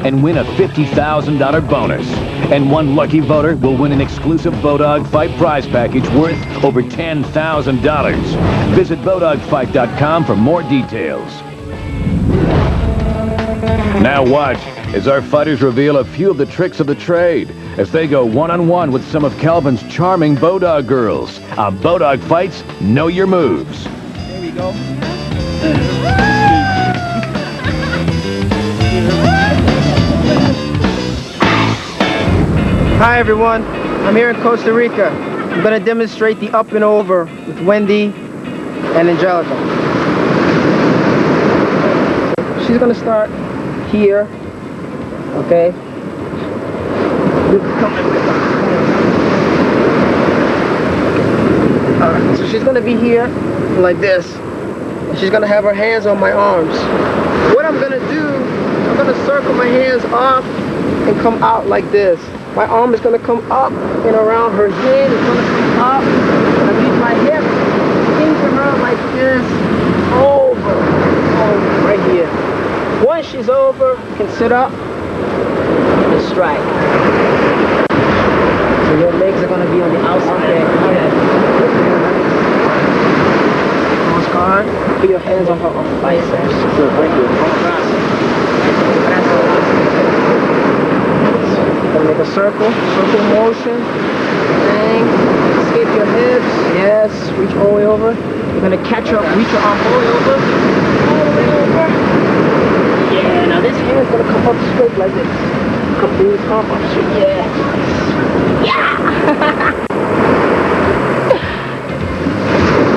and win a $50,000 bonus. And one lucky voter will win an exclusive BoDog Fight prize package worth over $10,000. Visit BoDogFight.com for more details. Now watch as our fighters reveal a few of the tricks of the trade as they go one-on-one with some of Calvin's charming BoDog girls. On BoDog Fights, know your moves. There we go. Hi everyone, I'm here in Costa Rica. I'm going to demonstrate the up and over with Wendy and Angelica. She's going to start here, okay? So she's going to be here like this. And she's going to have her hands on my arms. What I'm going to do, I'm going to circle my hands off and come out like this. My arm is going to come up and around her head. It's going to come up. I leave my hip into her like this. Over. Right here. Once she's over, you can sit up and strike. So your legs are going to be on the outside. Close guard. Put your hands on her biceps. Good, thank you. Gonna make a circle motion. Bang. Escape your hips. Yes. Reach all the way over. You're gonna catch up. Reach your arm all the way over. All the way over. Yeah. Now this hand is gonna come up straight like this. Come through the top up straight. Yeah. Yeah.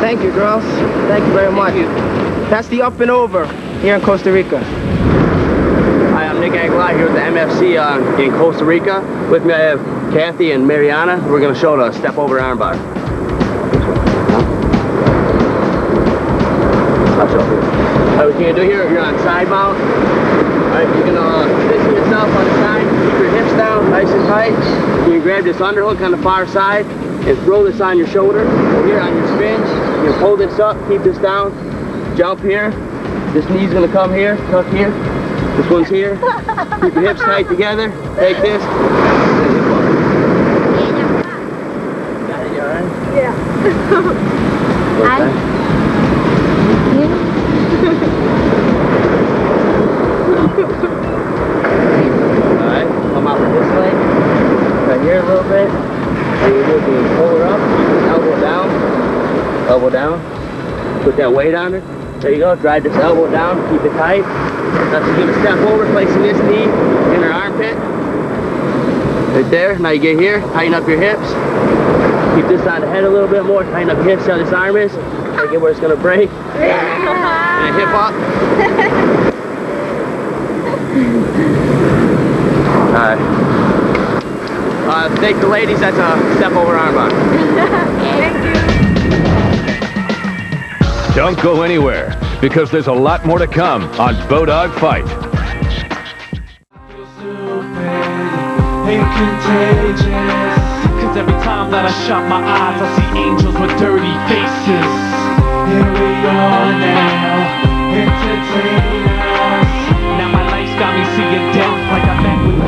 Thank you, girls. Thank you very much. That's the up and over here in Costa Rica. Hi, I'm Nick Agallar here with the MFC in Costa Rica. With me I have Kathy and Mariana. We're going to show the step over armbar. What you're going to do here, you're on side mount. Alright, you're going to position yourself on the side, keep your hips down nice and tight. You can grab this underhook on the far side and throw this on your shoulder. Over here on your spins, you pull this up, keep this down, jump here. This knee's going to come here, tuck here. This one's here. Keep your hips tight together. Take this. Got it, you alright? Yeah. Alright, come out with this leg. Right here a little bit. And you do the pull her up, elbow down. Elbow down. Put that weight on her. There you go. Drive this elbow down. Keep it tight. Now she's going to step over, placing this knee in her armpit. Right there. Now you get here, tighten up your hips. Keep this on the head a little bit more. Tighten up your hips, see how this arm is. Take it where it's going to break. And hip up. Alright. Thank the ladies, that's a step over armbar. Thank you. Don't go anywhere, because there's a lot more to come on BoDog Fight. Ain't contagious, 'cause every time that I shut my eyes I see angels with dirty faces. Here we are now, entertain us. Now my life's got me seeing death like I met with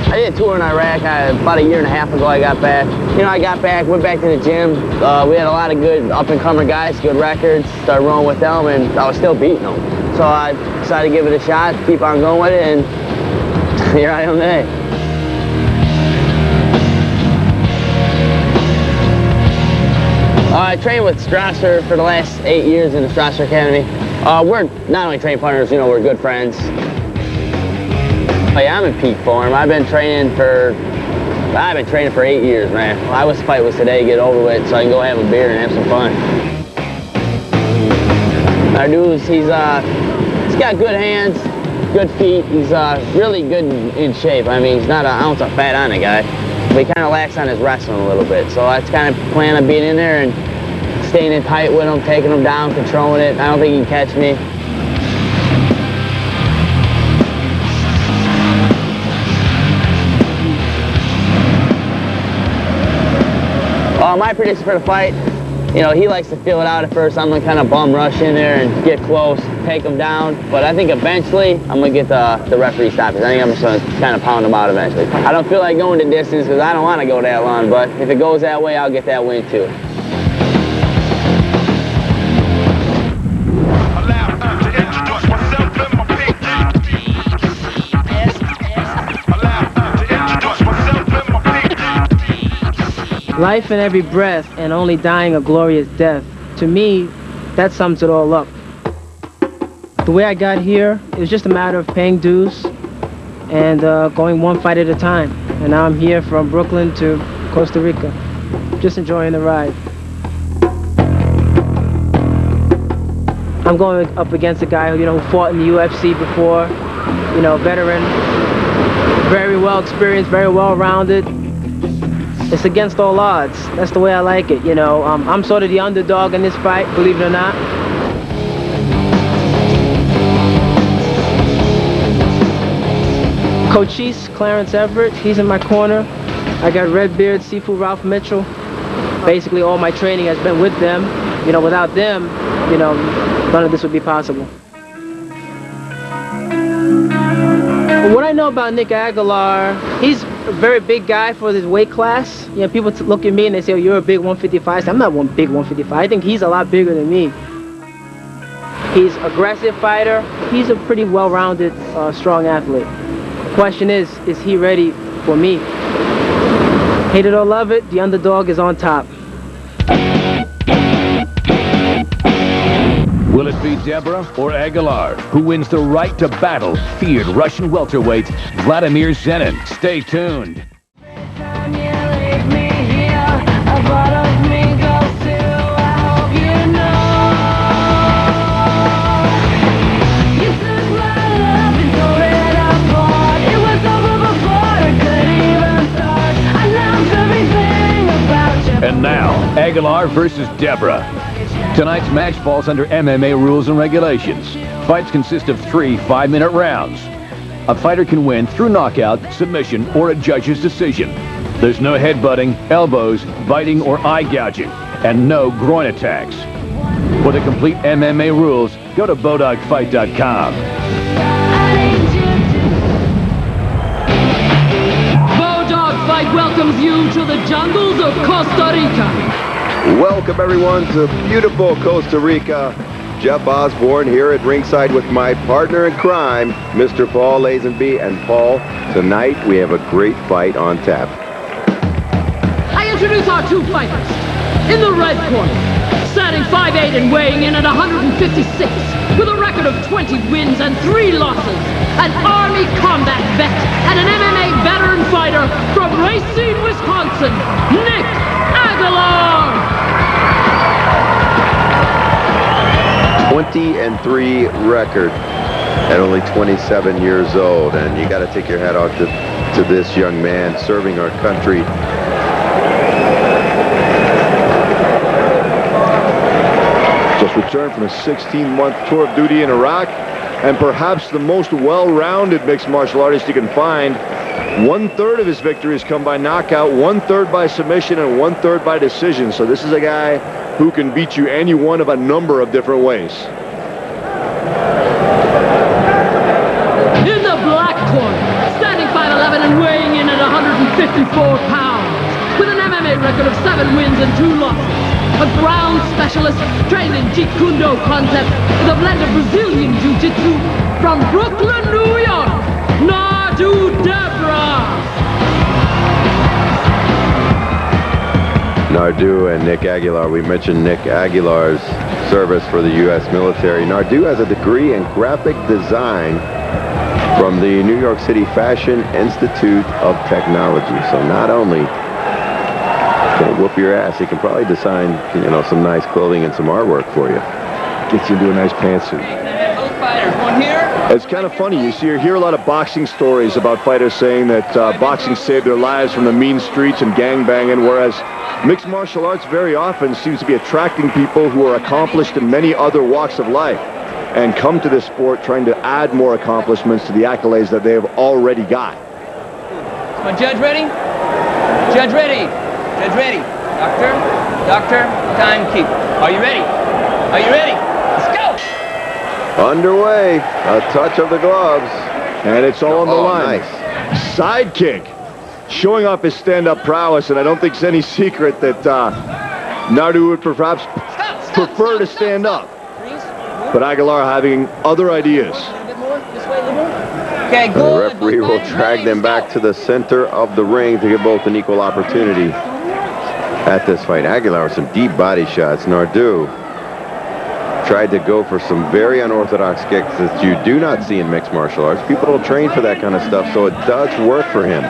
I did a tour in Iraq about a year and a half ago. I got back. You know, I got back, went back to the gym. We had a lot of good up-and-comer guys, good records. Started rolling with them, and I was still beating them. So I decided to give it a shot, keep on going with it, and here I am today. I trained with Strasser for the last 8 years in the Strasser Academy. We're not only training partners, you know, we're good friends. Oh yeah, I'm in peak form. I've been training for 8 years, man. I was fight was today, get over with, so I can go have a beer and have some fun. Nardu, he's got good hands, good feet. He's really good in shape. I mean, he's not an ounce of fat on the guy, but he kind of lacks on his wrestling a little bit. So that's kind of plan on being in there and staying in tight with him, taking him down, controlling it. I don't think he can catch me. My prediction for the fight, You know, he likes to feel it out at first. I'm gonna kind of bum rush in there and get close, take him down. But I think eventually I'm gonna get the referee stoppage. I think I'm just gonna kind of pound him out eventually. I don't feel like going the distance because I don't want to go that long. But if it goes that way, I'll get that win too. Life in every breath and only dying a glorious death. To me, that sums it all up. The way I got here, it was just a matter of paying dues and going one fight at a time. And now I'm here from Brooklyn to Costa Rica, just enjoying the ride. I'm going up against a guy who fought in the UFC before, veteran, very well experienced, very well rounded. It's against all odds. That's the way I like it, I'm sort of the underdog in this fight, believe it or not. Cochise, Clarence Everett, he's in my corner. I got Redbeard, Sifu Ralph Mitchell. Basically all my training has been with them. Without them, none of this would be possible. What I know about Nick Agallar, he's a very big guy for this weight class. People look at me and they say, oh, you're a big 155. I'm not one big 155. I think he's a lot bigger than me. He's an aggressive fighter. He's a pretty well-rounded, strong athlete. The question is he ready for me? Hate it or love it, the underdog is on top. Will it be Debra or Agallar who wins the right to battle feared Russian welterweight Vladimir Zenin? Stay tuned. And now, Agallar versus Debra. Tonight's match falls under MMA rules and regulations. Fights consist of 3 5-minute rounds. A fighter can win through knockout, submission, or a judge's decision. There's no headbutting, elbows, biting, or eye gouging, and no groin attacks. For the complete MMA rules, go to BoDogFight.com. BoDog Fight welcomes you to the jungles of Costa Rica. Welcome everyone to beautiful Costa Rica. Jeff Osborne here at ringside with my partner in crime, Mr. Paul Lazenby. And Paul, tonight we have a great fight on tap. I introduce our 2 fighters. In the red corner, standing 5'8" and weighing in at 156, with a record of 20 wins and 3 losses, an Army combat vet and an MMA veteran fighter from Racine, Wisconsin, Nick Agallar. 20-3 record at only 27 years old, and you got to take your hat off to this young man serving our country. Just returned from a 16-month tour of duty in Iraq, and perhaps the most well-rounded mixed martial artist you can find. 1/3 of his victories come by knockout, 1/3 by submission, and 1/3 by decision. So this is a guy who can beat you any one of a number of different ways. In the black corner, standing 5'11" and weighing in at 154 pounds, with an MMA record of 7 wins and 2 losses, a ground specialist trained in Jeet Kune Do concept with a blend of Brazilian Jiu-Jitsu from Brooklyn, New York, Nardu Debra. Nardu and Nick Agallar. We mentioned Nick Aguilar's service for the U.S. military. Nardu has a degree in graphic design from the New York City Fashion Institute of Technology. So not only can he whoop your ass, he can probably design, some nice clothing and some artwork for you. Gets you into a nice pantsuit. It's kind of funny. You hear a lot of boxing stories about fighters saying that boxing saved their lives from the mean streets and gangbanging, whereas mixed martial arts very often seems to be attracting people who are accomplished in many other walks of life and come to this sport trying to add more accomplishments to the accolades that they have already got. Is my judge ready? Judge ready. Judge ready. Doctor? Doctor, timekeeper. Are you ready? Are you ready? Let's go! Underway. A touch of the gloves. And it's all on the line. Nice. Sidekick. Showing off his stand-up prowess, and I don't think it's any secret that Nardu would perhaps prefer to stand up. But Agallar having other ideas. Okay, The referee will drag them back to the center of the ring to give both an equal opportunity at this fight. Agallar with some deep body shots. Nardu tried to go for some very unorthodox kicks that you do not see in mixed martial arts. People don't train for that kind of stuff, so it does work for him.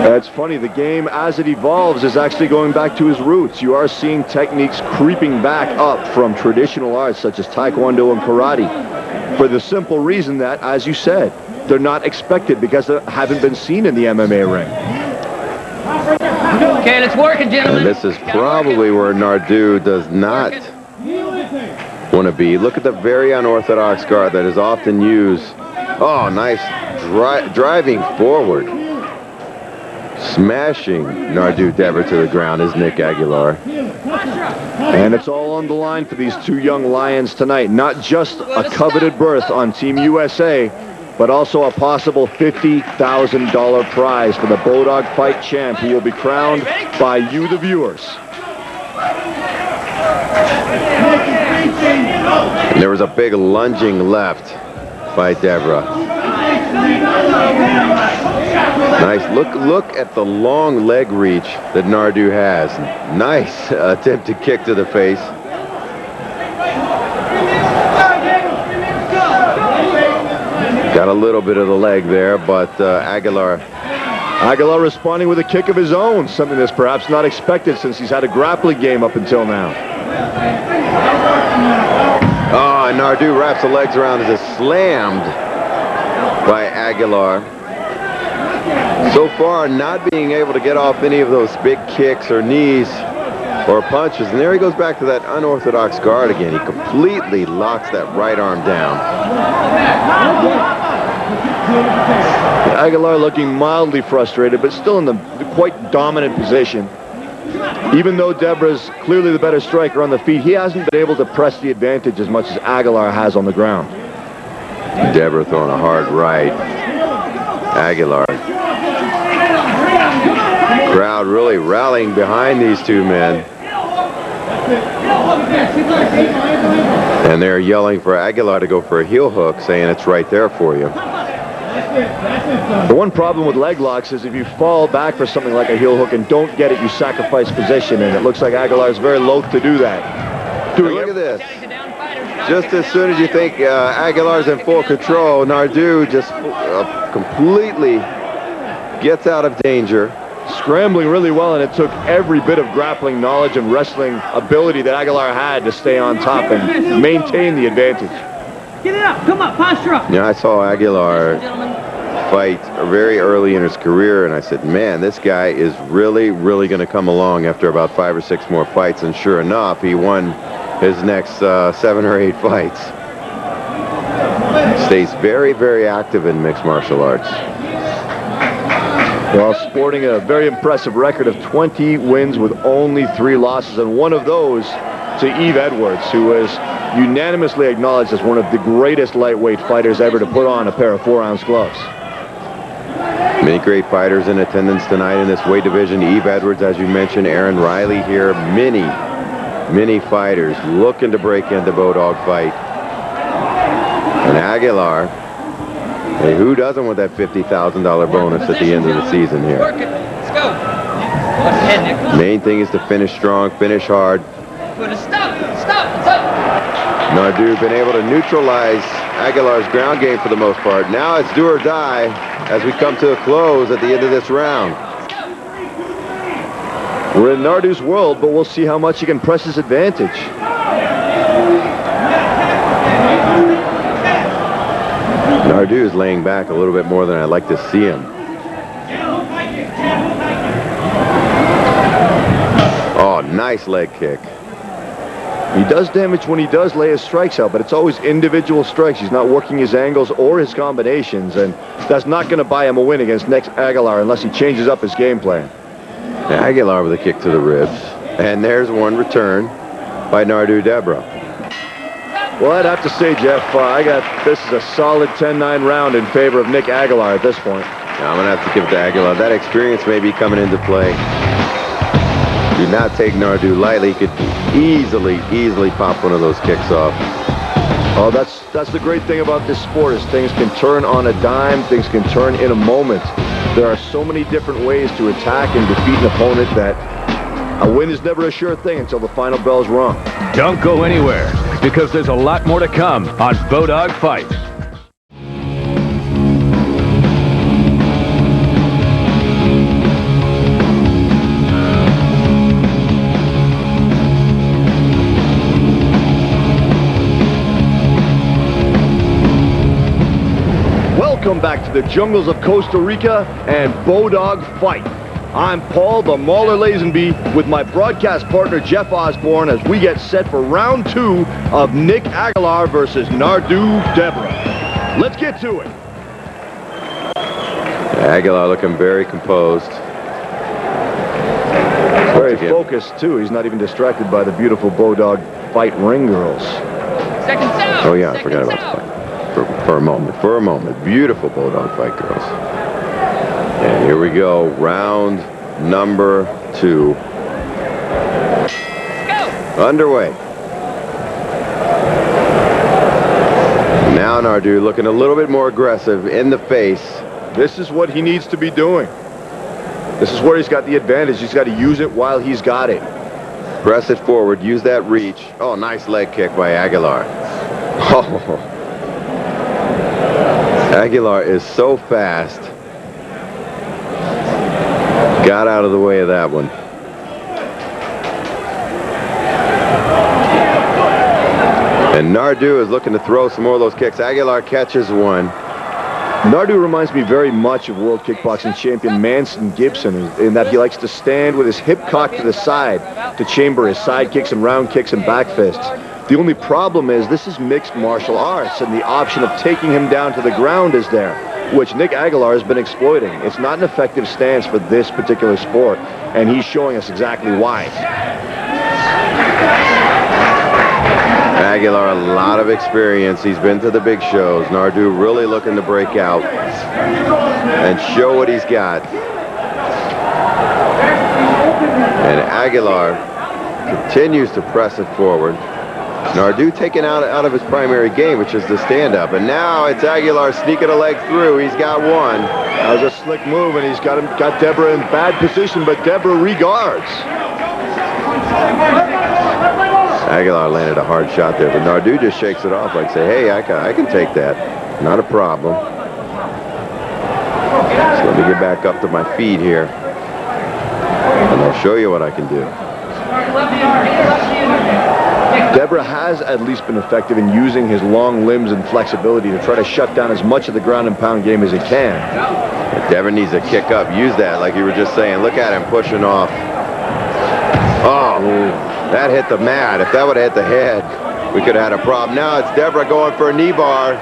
That's funny. The game, as it evolves, is actually going back to his roots. You are seeing techniques creeping back up from traditional arts such as Taekwondo and Karate, for the simple reason that, as you said, they're not expected because they haven't been seen in the MMA ring. Okay, let's work it, gentlemen. And this is probably where Nardu does not want to be. Look at the very unorthodox guard that is often used. Oh, nice driving forward. Smashing Nardu Debra to the ground is Nick Agallar. And it's all on the line for these two young lions tonight. Not just a coveted berth on Team USA, but also a possible $50,000 prize for the BoDog Fight Champ, who will be crowned by you, the viewers. And there was a big lunging left by Debra. Nice. Look at the long leg reach that Nardu has. Nice attempted kick to the face. Got a little bit of the leg there, but Agallar responding with a kick of his own, something that's perhaps not expected since he's had a grappling game up until now. Oh, and Nardu wraps the legs around as it's slammed by Agallar. So far, not being able to get off any of those big kicks or knees or punches. And there he goes back to that unorthodox guard again. He completely locks that right arm down. Agallar looking mildly frustrated, but still in the quite dominant position. Even though Debra's clearly the better striker on the feet, he hasn't been able to press the advantage as much as Agallar has on the ground. Debra throwing a hard right. Agallar. Crowd really rallying behind these two men. And they're yelling for Agallar to go for a heel hook, saying it's right there for you. The one problem with leg locks is if you fall back for something like a heel hook and don't get it, you sacrifice position, and it looks like Agallar is very loath to do that. Look at this. Just as soon as you think Aguilar's in full control, Nardu just completely gets out of danger. Scrambling really well, and it took every bit of grappling knowledge and wrestling ability that Agallar had to stay on top and maintain the advantage. Get it up. Come up. Posture up. Yeah, I saw Agallar fight very early in his career, and I said, man, this guy is really, really going to come along after about 5 or 6 more fights. And sure enough, he won his next 7 or 8 fights. Stays very, very active in mixed martial arts. Well, sporting a very impressive record of 20 wins with only 3 losses, and one of those to Yves Edwards, who is unanimously acknowledged as one of the greatest lightweight fighters ever to put on a pair of 4-ounce gloves. Many great fighters in attendance tonight in this weight division. Yves Edwards, as you mentioned, Aaron Riley here. Many fighters looking to break into BoDog fight. And Agallar, hey, who doesn't want that $50,000 bonus at the end of the season here? Work it. Let's go. What's the head, Nick? Main thing is to finish strong, finish hard. Stop. It's up. Nardu been able to neutralize Aguilar's ground game for the most part. Now it's do or die as we come to a close at the end of this round. We're in Nardu's world, but we'll see how much he can press his advantage. Nardu is laying back a little bit more than I'd like to see him. Oh, nice leg kick. He does damage when he does lay his strikes out, but it's always individual strikes. He's not working his angles or his combinations, and that's not going to buy him a win against Nick Agallar unless he changes up his game plan. Agallar with a kick to the ribs. And there's one return by Nardu Debra. Well, I'd have to say, Jeff, this is a solid 10-9 round in favor of Nick Agallar at this point. Now, I'm going to have to give it to Agallar. That experience may be coming into play. Do not take Nardu lightly. He could easily pop one of those kicks off. Oh, that's the great thing about this sport is things can turn on a dime. Things can turn in a moment. There are so many different ways to attack and defeat an opponent that a win is never a sure thing until the final bell's rung. Don't go anywhere, because there's a lot more to come on BoDog Fight. Welcome back to the jungles of Costa Rica and BoDog Fight. I'm Paul the Mauler Lazenby with my broadcast partner Jeff Osborne as we get set for round 2 of Nick Agallar versus Nardu Debra. Let's get to it. Agallar looking very composed. Very focused too. He's not even distracted by the beautiful BoDog Fight ring girls. Second sound. Oh yeah, I forgot about the fight. For a moment. Beautiful BoDog Fight girls. And here we go, round number 2. Go. Underway. Now Nardu looking a little bit more aggressive in the face. This is what he needs to be doing. This is where he's got the advantage. He's got to use it while he's got it. Press it forward, use that reach. Oh, nice leg kick by Agallar. Oh. Agallar is so fast. Got out of the way of that one. And Nardu is looking to throw some more of those kicks. Agallar catches one. Nardu reminds me very much of world kickboxing champion Manson Gibson in that he likes to stand with his hip cocked to the side to chamber his side kicks and round kicks and back fists. The only problem is this is mixed martial arts and the option of taking him down to the ground is there, which Nick Agallar has been exploiting. It's not an effective stance for this particular sport, and he's showing us exactly why. Agallar, a lot of experience. He's been to the big shows. Nardu really looking to break out and show what he's got. And Agallar continues to press it forward. Nardu taken out of his primary game, which is the stand-up. And now it's Agallar sneaking a leg through. He's got one. That was a slick move, and he's got Debra in bad position, but Debra regards. Agallar landed a hard shot there, but Nardu just shakes it off like, say, hey, I can take that. Not a problem. So let me get back up to my feet here, and I'll show you what I can do. Debra has at least been effective in using his long limbs and flexibility to try to shut down as much of the ground and pound game as he can. Debra needs a kick up. Use that, like you were just saying. Look at him pushing off. Oh, that hit the mat. If that would have hit the head, we could have had a problem. Now it's Debra going for a knee bar.